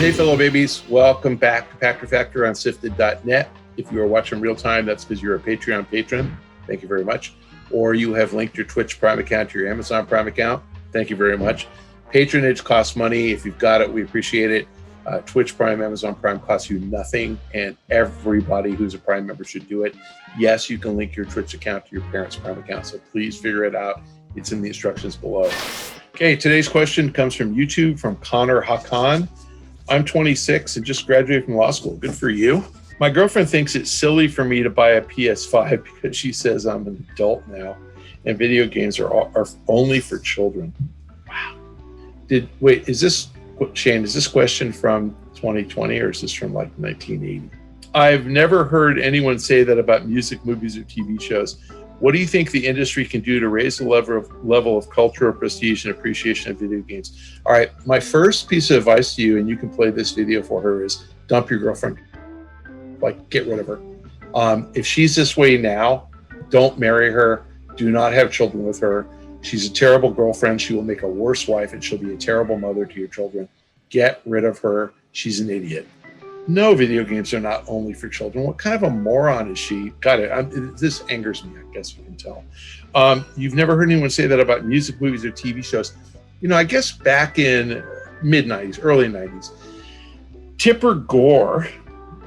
Hey, fellow babies, welcome back to Pachter Factor on SIFTD.net. If you are watching real time, that's because you're a Patreon patron. Thank you very much. Or you have linked your Twitch Prime account to your Amazon Prime account. Thank you very much. Patronage costs money. If you've got it, we appreciate it. Twitch Prime, Amazon Prime costs you nothing, and everybody who's a Prime member should do it. Yes, you can link your Twitch account to your parents' Prime account, so please figure it out. It's in the instructions below. Okay, today's question comes from YouTube from Connor Hakan. I'm 26 and just graduated from law school. Good for you. My girlfriend thinks it's silly for me to buy a PS5 because she says I'm an adult now and video games are only for children. Wow. Wait, is this, Shane, is this question from 2020 or is this from like 1980? I've never heard anyone say that about music, movies, or TV shows. What do you think the industry can do to raise the level of cultural prestige and appreciation of video games? All right, my first piece of advice to you, and you can play this video for her, is dump your girlfriend. Like, get rid of her. If she's this way now, don't marry her. Do not have children with her. She's a terrible girlfriend. She will make a worse wife, and she'll be a terrible mother to your children. Get rid of her. She's an idiot. No, video games are not only for children. What kind of a moron is she? Got it. This angers me, I guess you can tell. You've never heard anyone say that about music, movies, or TV shows. You know, I guess back in mid-90s, early 90s, Tipper Gore,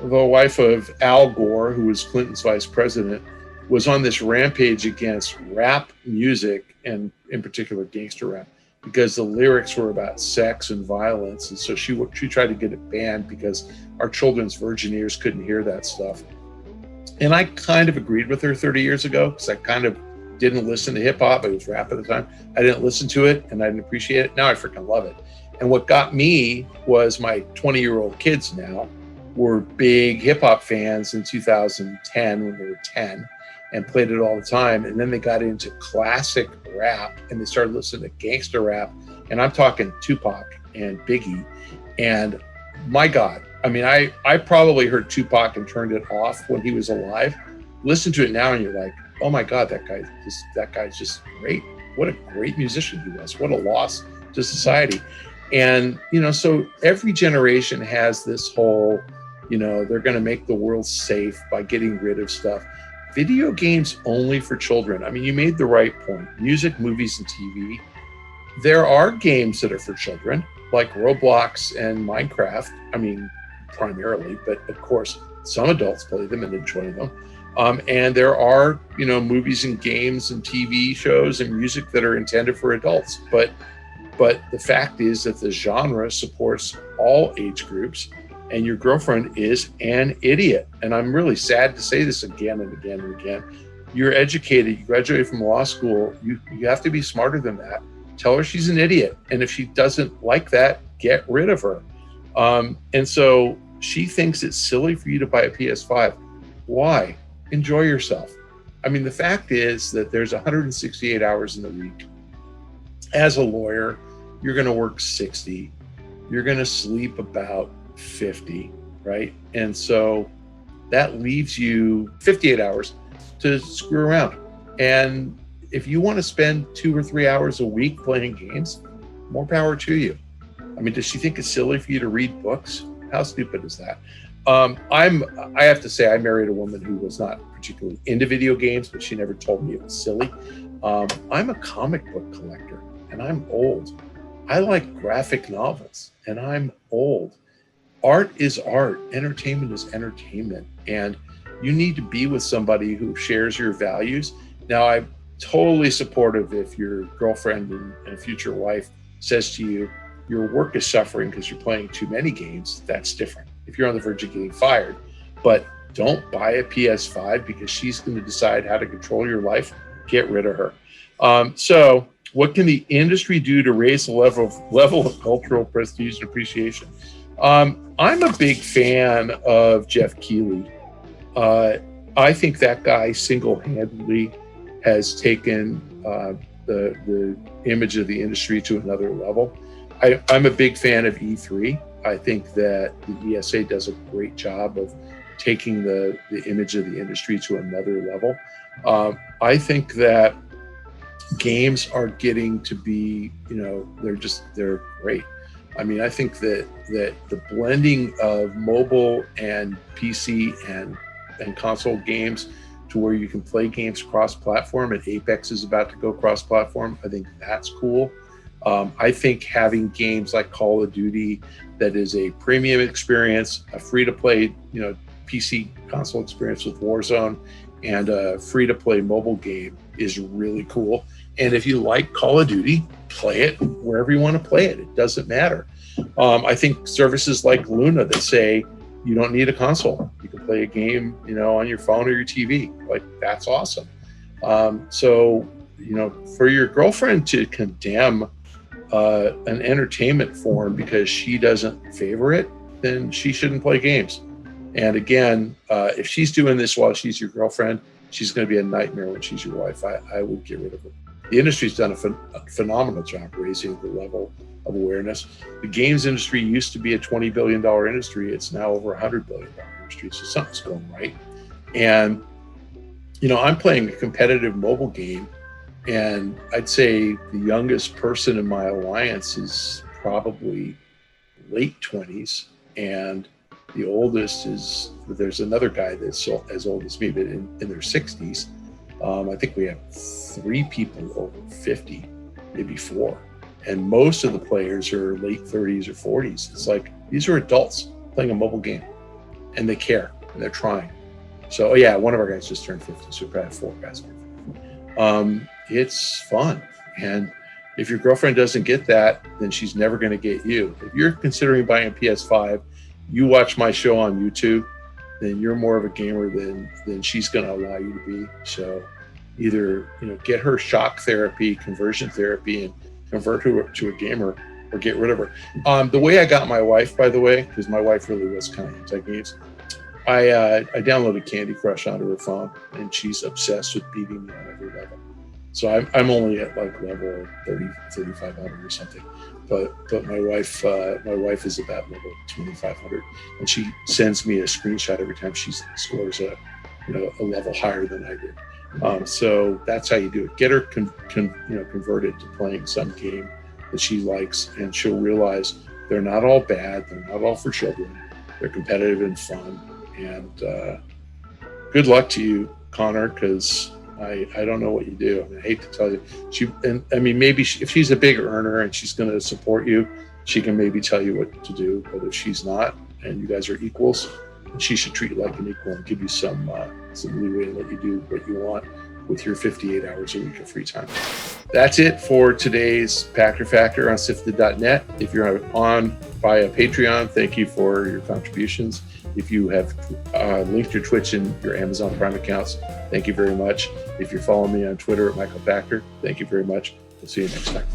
the wife of Al Gore, who was Clinton's vice president, was on this rampage against rap music, and in particular gangster rap, because the lyrics were about sex and violence. And so she tried to get it banned because our children's virgin ears couldn't hear that stuff. And I kind of agreed with her 30 years ago because I kind of didn't listen to hip hop. It was rap at the time. I didn't listen to it and I didn't appreciate it. Now I freaking love it. And what got me was my 20-year-old kids now were big hip hop fans in 2010 when they were 10 and played it all the time. And then they got into classic rap and they started listening to gangster rap. And I'm talking Tupac and Biggie. And my God, I mean, I probably heard Tupac and turned it off when he was alive. Listen to it now and you're like, oh my God, that guy's just great. What a great musician he was. What a loss to society. And, you know, so every generation has this whole, you know, they're going to make the world safe by getting rid of stuff. Video games only for children. I mean, you made the right point. Music, movies, and TV. There are games that are for children, like Roblox and Minecraft. I mean, primarily, but of course, some adults play them and enjoy them. And there are, you know, movies and games and TV shows and music that are intended for adults. But the fact is that the genre supports all age groups. And your girlfriend is an idiot. And I'm really sad to say this again and again and again. You're educated, you graduated from law school, you have to be smarter than that. Tell her she's an idiot. And if she doesn't like that, get rid of her. And so she thinks it's silly for you to buy a PS5. Why? Enjoy yourself. I mean, the fact is that there's 168 hours in the week. As a lawyer, you're gonna work 60. You're gonna sleep about 50, right? And so that leaves you 58 hours to screw around. And if you want to spend 2 or 3 hours a week playing games, more power to you. I mean, does she think it's silly for you to read books? How stupid is that? I have to say, I married a woman who was not particularly into video games, but she never told me it was silly. I'm a comic book collector and I'm old. I like graphic novels and I'm old. Art is art, entertainment is entertainment, and you need to be with somebody who shares your values. Now, I'm totally supportive if your girlfriend and future wife says to you, your work is suffering because you're playing too many games. That's different. If you're on the verge of getting fired, but don't buy a PS5 because she's going to decide how to control your life. Get rid of her. So what can the industry do to raise the level of cultural prestige and appreciation? I'm a big fan of Jeff Keighley. I think that guy single-handedly has taken the image of the industry to another level. I'm a big fan of E3. I think that the ESA does a great job of taking the image of the industry to another level. I think that games are getting to be, they're great. I mean, I think that the blending of mobile and PC and console games to where you can play games cross-platform, and Apex is about to go cross-platform. I think that's cool. I think having games like Call of Duty that is a premium experience, a free-to-play, PC console experience with Warzone, and a free-to-play mobile game is really cool. And if you like Call of Duty, play it wherever you want to play it. It doesn't matter. I think services like Luna that say you don't need a console. You can play a game, on your phone or your TV. Like, that's awesome. So, for your girlfriend to condemn an entertainment form because she doesn't favor it, then she shouldn't play games. And again, if she's doing this while she's your girlfriend, she's going to be a nightmare when she's your wife. I would get rid of her. The industry's done a phenomenal job raising the level of awareness. The games industry used to be a $20 billion industry. It's now over $100 billion industry. So something's going right. And, I'm playing a competitive mobile game, and I'd say the youngest person in my alliance is probably late 20s. And the oldest there's another guy that's as old as me, but in their 60s. I think we have 3 people over 50, maybe 4. And most of the players are late 30s or 40s. It's like, these are adults playing a mobile game, and they care, and they're trying. So, one of our guys just turned 50, so we probably have 4 guys. It's fun. And if your girlfriend doesn't get that, then she's never going to get you. If you're considering buying a PS5, you watch my show on YouTube, then you're more of a gamer than she's going to allow you to be. So either, get her shock therapy, conversion therapy, and convert her to a gamer, or get rid of her. The way I got my wife, by the way, because my wife really was kind of anti-games, I downloaded Candy Crush onto her phone, and she's obsessed with beating me on every level. So I'm only at like level 30, 3,500 or something. But my wife is about level 2,500, and she sends me a screenshot every time she scores a level higher than I did. So that's how you do it. Get her converted to playing some game that she likes, and she'll realize they're not all bad. They're not all for children. They're competitive and fun. And good luck to you, Connor, because I don't know what you do. I mean, I hate to tell you. Maybe if she's a big earner and she's going to support you, she can maybe tell you what to do. But if she's not, and you guys are equals, she should treat you like an equal and give you some leeway and let you do what you want with your 58 hours a week of free time. That's it for today's Pachter Factor on SIFTD.net. If you're on via Patreon, thank you for your contributions. If you have linked your Twitch and your Amazon Prime accounts, thank you very much. If you're following me on Twitter at Michael Pachter, thank you very much. We'll see you next time.